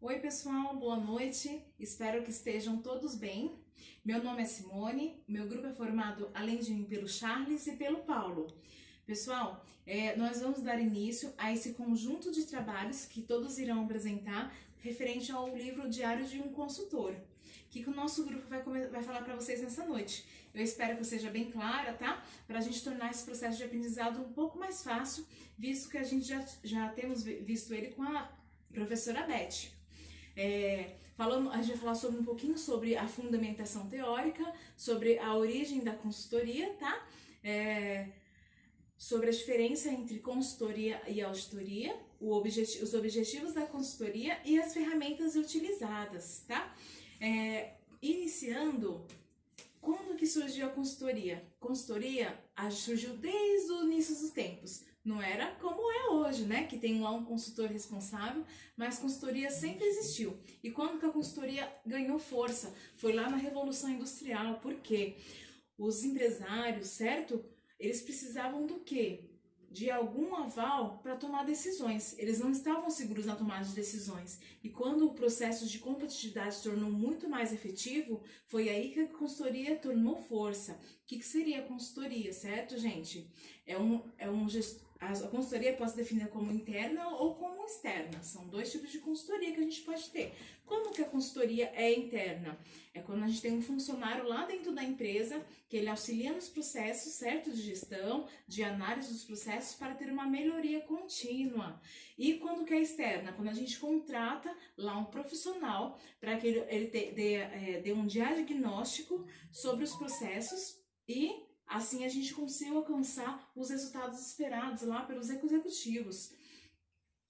Oi pessoal, boa noite, espero que estejam todos bem. Meu nome é Simone, meu grupo é formado além de mim pelo Charles e pelo Paulo. Pessoal, nós vamos dar início a esse conjunto de trabalhos que todos irão apresentar referente ao livro Diário de um Consultor, que o nosso grupo vai falar para vocês nessa noite. Eu espero que seja bem clara, tá? Para a gente tornar esse processo de aprendizado um pouco mais fácil, visto que a gente já temos visto ele com a professora Beth. A gente vai falar um pouquinho sobre a fundamentação teórica, sobre a origem da consultoria, tá? Sobre a diferença entre consultoria e auditoria, os objetivos da consultoria e as ferramentas utilizadas, tá? Iniciando, quando que surgiu a consultoria? Consultoria surgiu desde o início dos tempos. Não era como é hoje, né? Que tem lá um consultor responsável, mas consultoria sempre existiu. E quando que a consultoria ganhou força? Foi lá na Revolução Industrial. Por quê? Os empresários, certo? Eles precisavam do quê? De algum aval para tomar decisões. Eles não estavam seguros na tomada de decisões. E quando o processo de competitividade se tornou muito mais efetivo, foi aí que a consultoria tomou força. O que seria a consultoria, certo, gente? A consultoria pode ser definida como interna ou como externa. São dois tipos de consultoria que a gente pode ter. Como que a consultoria é interna? É quando a gente tem um funcionário lá dentro da empresa que ele auxilia nos processos, certo, de gestão, de análise dos processos para ter uma melhoria contínua. E quando que é externa? Quando a gente contrata lá um profissional para que ele dê um diagnóstico sobre os processos e assim a gente consiga alcançar os resultados esperados lá pelos executivos.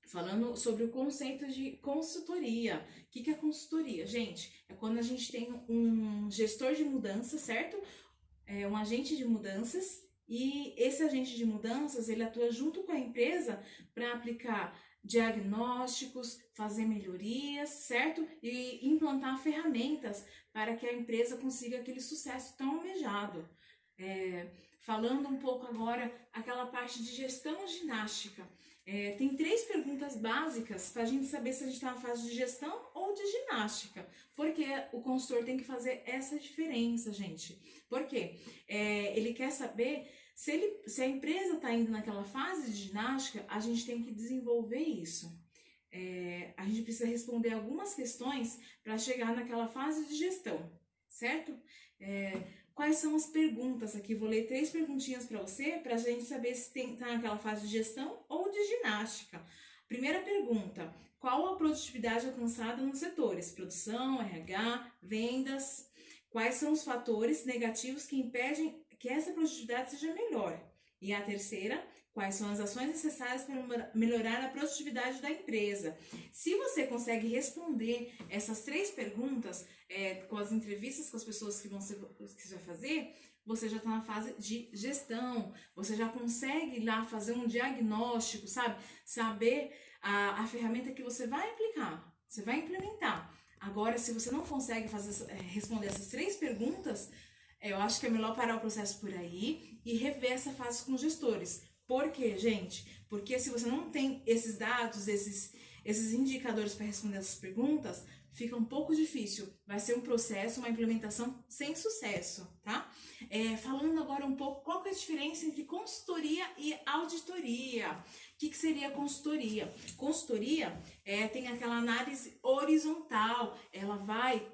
Falando sobre o conceito de consultoria. O que é consultoria? Gente, é quando a gente tem um gestor de mudanças, certo? Um agente de mudanças, e esse agente de mudanças, ele atua junto com a empresa para aplicar diagnósticos, fazer melhorias, certo? E implantar ferramentas para que a empresa consiga aquele sucesso tão almejado. Falando um pouco agora, aquela parte de gestão ginástica. Tem 3 perguntas básicas para a gente saber se a gente está na fase de gestão ou de ginástica. Porque o consultor tem que fazer essa diferença, gente. Por quê? Ele quer saber se a empresa está indo naquela fase de ginástica, a gente tem que desenvolver isso. A gente precisa responder algumas questões para chegar naquela fase de gestão, certo? Quais são as perguntas aqui? Vou ler 3 perguntinhas para você, para a gente saber se está naquela fase de gestão ou de ginástica. Primeira pergunta: qual a produtividade alcançada nos setores? Produção, RH, vendas. Quais são os fatores negativos que impedem que essa produtividade seja melhor? E a terceira: quais são as ações necessárias para melhorar a produtividade da empresa? Se você consegue responder essas 3 perguntas com as entrevistas com as pessoas que você vai fazer, você já está na fase de gestão. Você já consegue lá fazer um diagnóstico, sabe? Saber a ferramenta que você vai aplicar, você vai implementar. Agora, se você não consegue responder essas 3 perguntas, eu acho que é melhor parar o processo por aí e rever essa fase com os gestores. Por quê, gente? Porque se você não tem esses dados, esses indicadores para responder essas perguntas, fica um pouco difícil. Vai ser um processo, uma implementação sem sucesso, tá? Falando agora um pouco, qual que é a diferença entre consultoria e auditoria? O que seria consultoria? Consultoria tem aquela análise horizontal, ela vai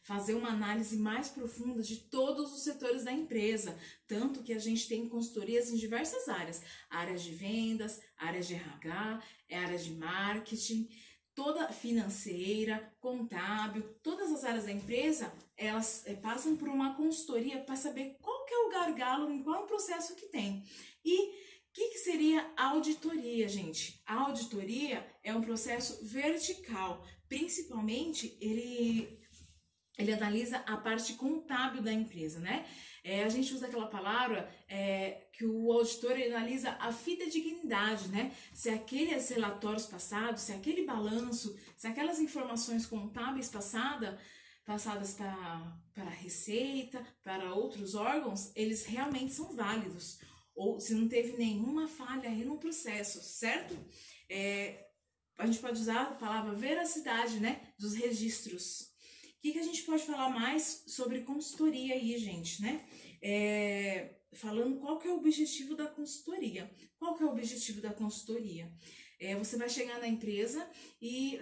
fazer uma análise mais profunda de todos os setores da empresa, tanto que a gente tem consultorias em diversas áreas, áreas de vendas, áreas de RH, áreas de marketing, toda financeira, contábil, todas as áreas da empresa, elas passam por uma consultoria para saber qual que é o gargalo, em qual processo que tem. E o que seria a auditoria, gente? A auditoria é um processo vertical, principalmente ele analisa a parte contábil da empresa, né? A gente usa aquela palavra que o auditor analisa a fidedignidade, né? Se aqueles relatórios passados, se aquele balanço, se aquelas informações contábeis passadas para a Receita, para outros órgãos, eles realmente são válidos. ou se não teve nenhuma falha aí no processo, certo? A gente pode usar a palavra veracidade, né, dos registros. O que a gente pode falar mais sobre consultoria aí, gente, né? Falando qual que é o objetivo da consultoria. Qual que é o objetivo da consultoria? Você vai chegar na empresa e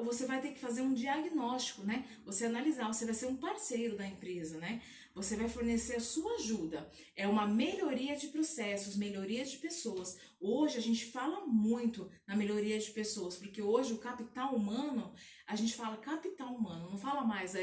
você vai ter que fazer um diagnóstico, né? Você analisar, você vai ser um parceiro da empresa, né? Você vai fornecer a sua ajuda. É uma melhoria de processos, melhoria de pessoas. Hoje a gente fala muito na melhoria de pessoas, porque hoje o capital humano, a gente fala capital humano, não fala mais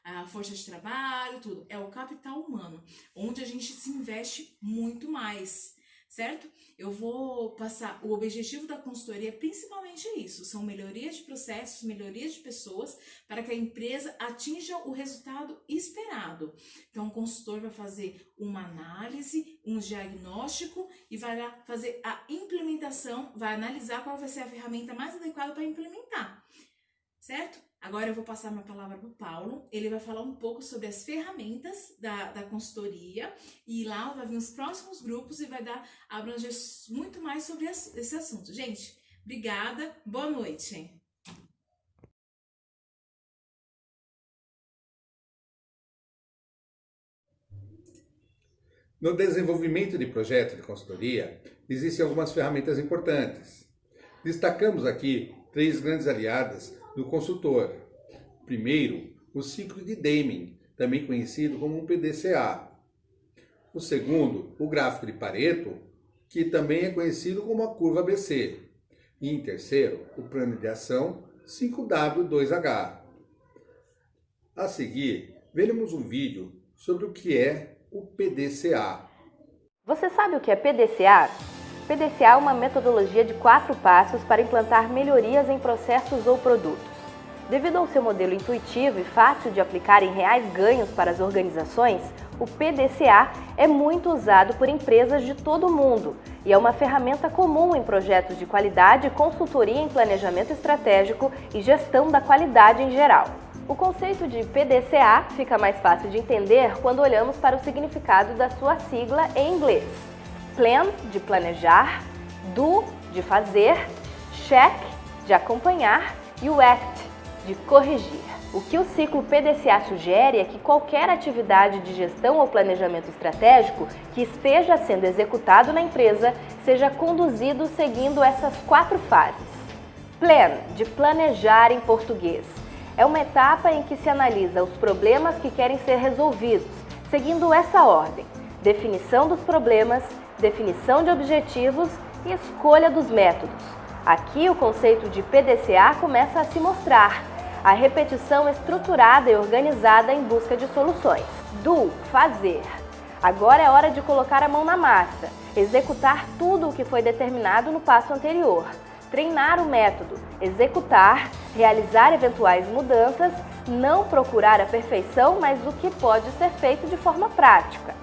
a força de trabalho, tudo. É o capital humano, onde a gente se investe muito mais. Certo? Eu vou passar, o objetivo da consultoria principalmente é isso, são melhorias de processos, melhorias de pessoas, para que a empresa atinja o resultado esperado. Então o consultor vai fazer uma análise, um diagnóstico e vai lá fazer a implementação, vai analisar qual vai ser a ferramenta mais adequada para implementar, certo? Agora eu vou passar minha palavra para o Paulo, ele vai falar um pouco sobre as ferramentas da consultoria e lá vai vir os próximos grupos e vai abranger muito mais sobre esse assunto. Gente, obrigada, boa noite. No desenvolvimento de projetos de consultoria, existem algumas ferramentas importantes. Destacamos aqui 3 grandes aliadas do consultor. Primeiro, o ciclo de Deming, também conhecido como um PDCA. O segundo, o gráfico de Pareto, que também é conhecido como a curva ABC. E em terceiro, o plano de ação 5W2H. A seguir, veremos um vídeo sobre o que é o PDCA. Você sabe o que é PDCA? PDCA é uma metodologia de 4 passos para implantar melhorias em processos ou produtos. Devido ao seu modelo intuitivo e fácil de aplicar em reais ganhos para as organizações, o PDCA é muito usado por empresas de todo o mundo e é uma ferramenta comum em projetos de qualidade, consultoria em planejamento estratégico e gestão da qualidade em geral. O conceito de PDCA fica mais fácil de entender quando olhamos para o significado da sua sigla em inglês. Plan, de planejar, do, de fazer, check, de acompanhar e o act, de corrigir. O que o ciclo PDCA sugere é que qualquer atividade de gestão ou planejamento estratégico que esteja sendo executado na empresa seja conduzido seguindo essas 4 fases. Plan, de planejar em português, é uma etapa em que se analisa os problemas que querem ser resolvidos, seguindo essa ordem: definição dos problemas, definição de objetivos e escolha dos métodos. Aqui o conceito de PDCA começa a se mostrar. A repetição estruturada e organizada em busca de soluções. Do, fazer. Agora é hora de colocar a mão na massa, executar tudo o que foi determinado no passo anterior, treinar o método, executar, realizar eventuais mudanças, não procurar a perfeição, mas o que pode ser feito de forma prática.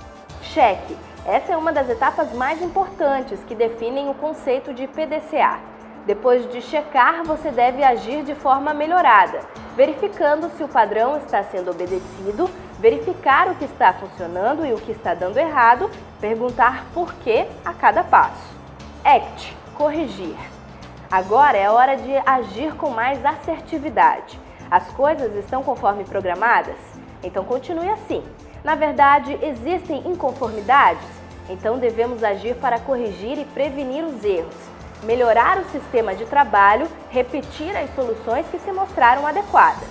Cheque. Essa é uma das etapas mais importantes que definem o conceito de PDCA. Depois de checar, você deve agir de forma melhorada, verificando se o padrão está sendo obedecido, verificar o que está funcionando e o que está dando errado, perguntar por quê a cada passo. Act, corrigir. Agora é hora de agir com mais assertividade. As coisas estão conforme programadas? Então continue assim. Na verdade, existem inconformidades? Então devemos agir para corrigir e prevenir os erros. Melhorar o sistema de trabalho, repetir as soluções que se mostraram adequadas.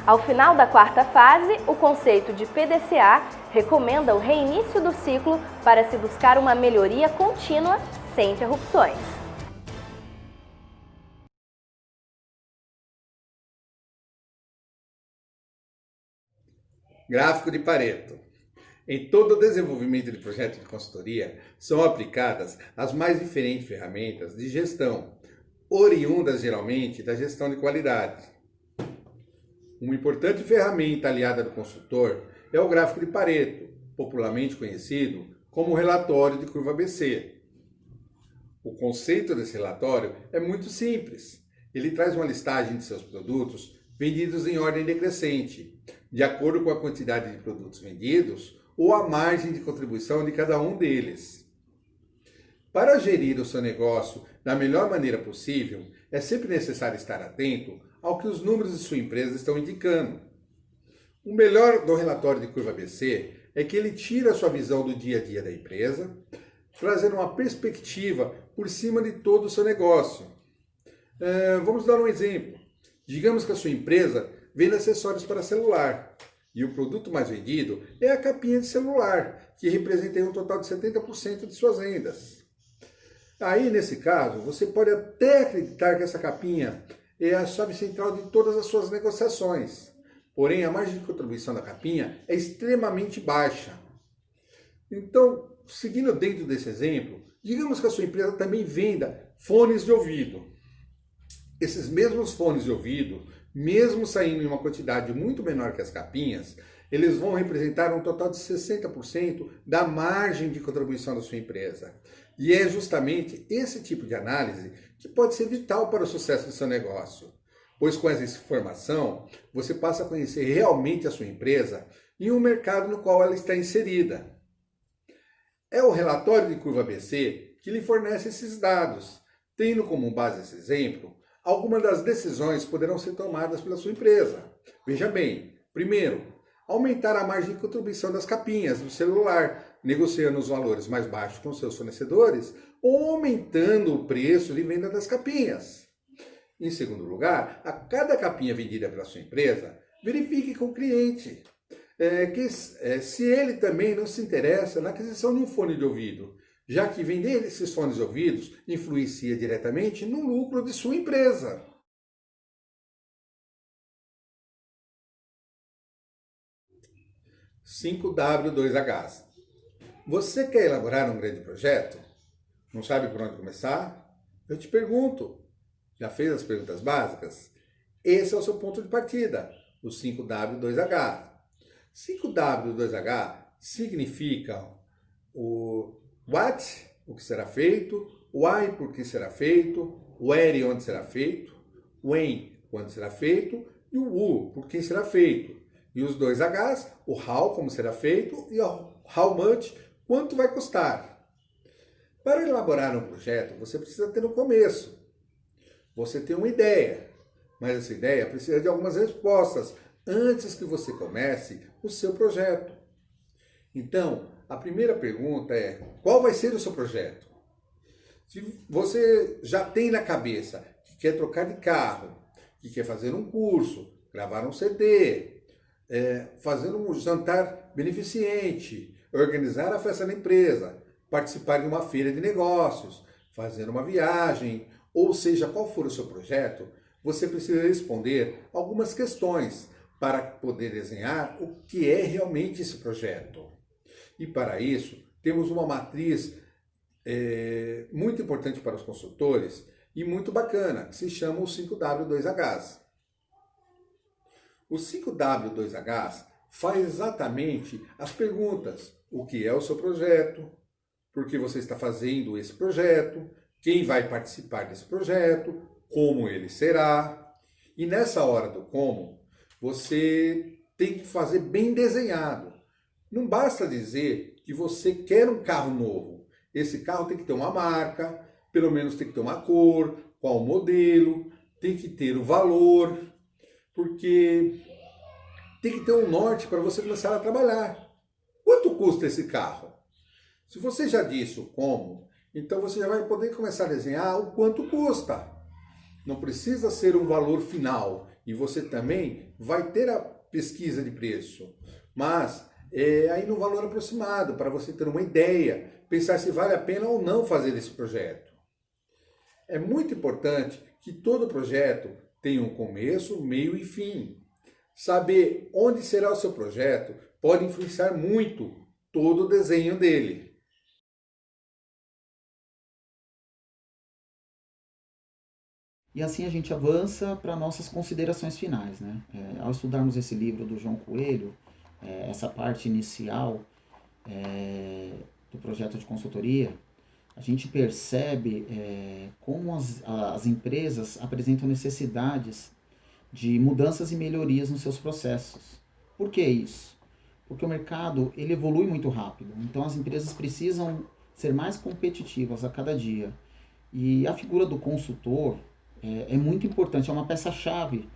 Ao final da 4ª fase, o conceito de PDCA recomenda o reinício do ciclo para se buscar uma melhoria contínua, sem interrupções. Gráfico de Pareto. Em todo o desenvolvimento de projeto de consultoria, são aplicadas as mais diferentes ferramentas de gestão, oriundas geralmente da gestão de qualidade. Uma importante ferramenta aliada do consultor é o gráfico de Pareto, popularmente conhecido como relatório de curva ABC. O conceito desse relatório é muito simples. Ele traz uma listagem de seus produtos vendidos em ordem decrescente, de acordo com a quantidade de produtos vendidos ou a margem de contribuição de cada um deles. Para gerir o seu negócio da melhor maneira possível, é sempre necessário estar atento ao que os números de sua empresa estão indicando. O melhor do relatório de curva ABC é que ele tira a sua visão do dia a dia da empresa, trazendo uma perspectiva por cima de todo o seu negócio. Vamos dar um exemplo. Digamos que a sua empresa vende acessórios para celular e o produto mais vendido é a capinha de celular, que representa um total de 70% de suas vendas. Aí, nesse caso, você pode até acreditar que essa capinha é a chave central de todas as suas negociações. Porém, a margem de contribuição da capinha é extremamente baixa. Então, seguindo dentro desse exemplo, digamos que a sua empresa também venda fones de ouvido. Esses mesmos fones de ouvido, mesmo saindo em uma quantidade muito menor que as capinhas, eles vão representar um total de 60% da margem de contribuição da sua empresa. E é justamente esse tipo de análise que pode ser vital para o sucesso do seu negócio. Pois com essa informação, você passa a conhecer realmente a sua empresa e o mercado no qual ela está inserida. É o relatório de curva ABC que lhe fornece esses dados. Tendo como base esse exemplo, algumas das decisões poderão ser tomadas pela sua empresa. Veja bem, primeiro, aumentar a margem de contribuição das capinhas do celular, negociando os valores mais baixos com seus fornecedores ou aumentando o preço de venda das capinhas. Em segundo lugar, a cada capinha vendida pela sua empresa, verifique com o cliente se ele também não se interessa na aquisição de um fone de ouvido, já que vender esses fones de ouvidos influencia diretamente no lucro de sua empresa. (5W2H). Você quer elaborar um grande projeto? Não sabe por onde começar? Eu te pergunto, já fez as perguntas básicas? Esse é o seu ponto de partida, o 5W2H. 5W2H significa o what, o que será feito, why, por que será feito, where, onde será feito, when, quando será feito, e o who, por quem será feito. E os dois Hs, o how, como será feito, e o how much, quanto vai custar. Para elaborar um projeto, você precisa ter um começo. Você tem uma ideia, mas essa ideia precisa de algumas respostas antes que você comece o seu projeto. Então, a primeira pergunta é: qual vai ser o seu projeto? Se você já tem na cabeça que quer trocar de carro, que quer fazer um curso, gravar um CD, fazer um jantar beneficente, organizar a festa da empresa, participar de uma feira de negócios, fazer uma viagem, ou seja, qual for o seu projeto, você precisa responder algumas questões para poder desenhar o que é realmente esse projeto. E para isso, temos uma matriz muito importante para os consultores e muito bacana, que se chama o 5W2Hs. O 5W2Hs faz exatamente as perguntas: o que é o seu projeto, por que você está fazendo esse projeto, quem vai participar desse projeto, como ele será. E nessa hora do como, você tem que fazer bem desenhado. Não basta dizer que você quer um carro novo. Esse carro tem que ter uma marca, pelo menos tem que ter uma cor, qual modelo, tem que ter o valor, porque tem que ter um norte para você começar a trabalhar. Quanto custa esse carro? Se você já disse o como, então você já vai poder começar a desenhar o quanto custa. Não precisa ser um valor final, e você também vai ter a pesquisa de preço, mas aí no valor aproximado, para você ter uma ideia, pensar se vale a pena ou não fazer esse projeto. É muito importante que todo projeto tenha um começo, meio e fim. Saber onde será o seu projeto pode influenciar muito todo o desenho dele. E assim a gente avança para nossas considerações finais, né? Ao estudarmos esse livro do João Coelho, essa parte inicial do projeto de consultoria, a gente percebe como as empresas apresentam necessidades de mudanças e melhorias nos seus processos. Por que isso? Porque o mercado ele evolui muito rápido, então as empresas precisam ser mais competitivas a cada dia. E a figura do consultor é muito importante, é uma peça-chave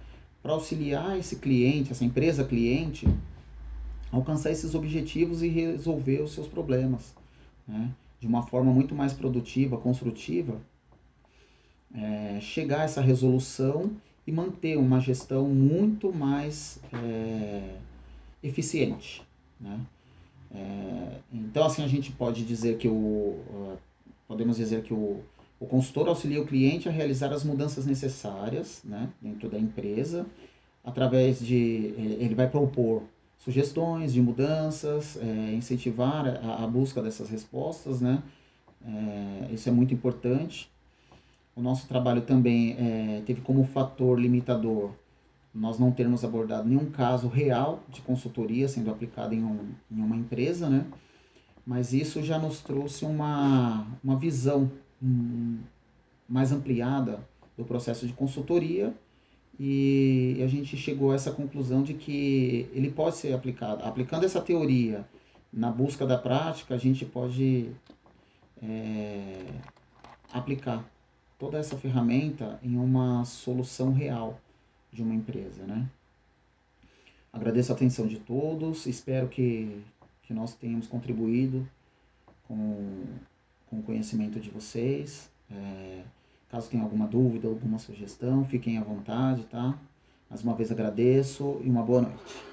para auxiliar esse cliente, essa empresa cliente, a alcançar esses objetivos e resolver os seus problemas, né? De uma forma muito mais produtiva, construtiva, chegar a essa resolução e manter uma gestão muito mais eficiente, né? Então, assim, a gente pode dizer que podemos dizer que o consultor auxilia o cliente a realizar as mudanças necessárias, né, dentro da empresa, através de, ele vai propor sugestões de mudanças, incentivar a busca dessas respostas, né? Isso é muito importante. O nosso trabalho também teve como fator limitador nós não termos abordado nenhum caso real de consultoria sendo aplicado em uma empresa, né? Mas isso já nos trouxe uma visão mais ampliada do processo de consultoria e a gente chegou a essa conclusão de que ele pode ser aplicado. Aplicando essa teoria na busca da prática, a gente pode aplicar toda essa ferramenta em uma solução real de uma empresa, né? Agradeço a atenção de todos, espero que nós tenhamos contribuído com o conhecimento de vocês. Caso tenha alguma dúvida, alguma sugestão, fiquem à vontade, tá? Mais uma vez agradeço e uma boa noite.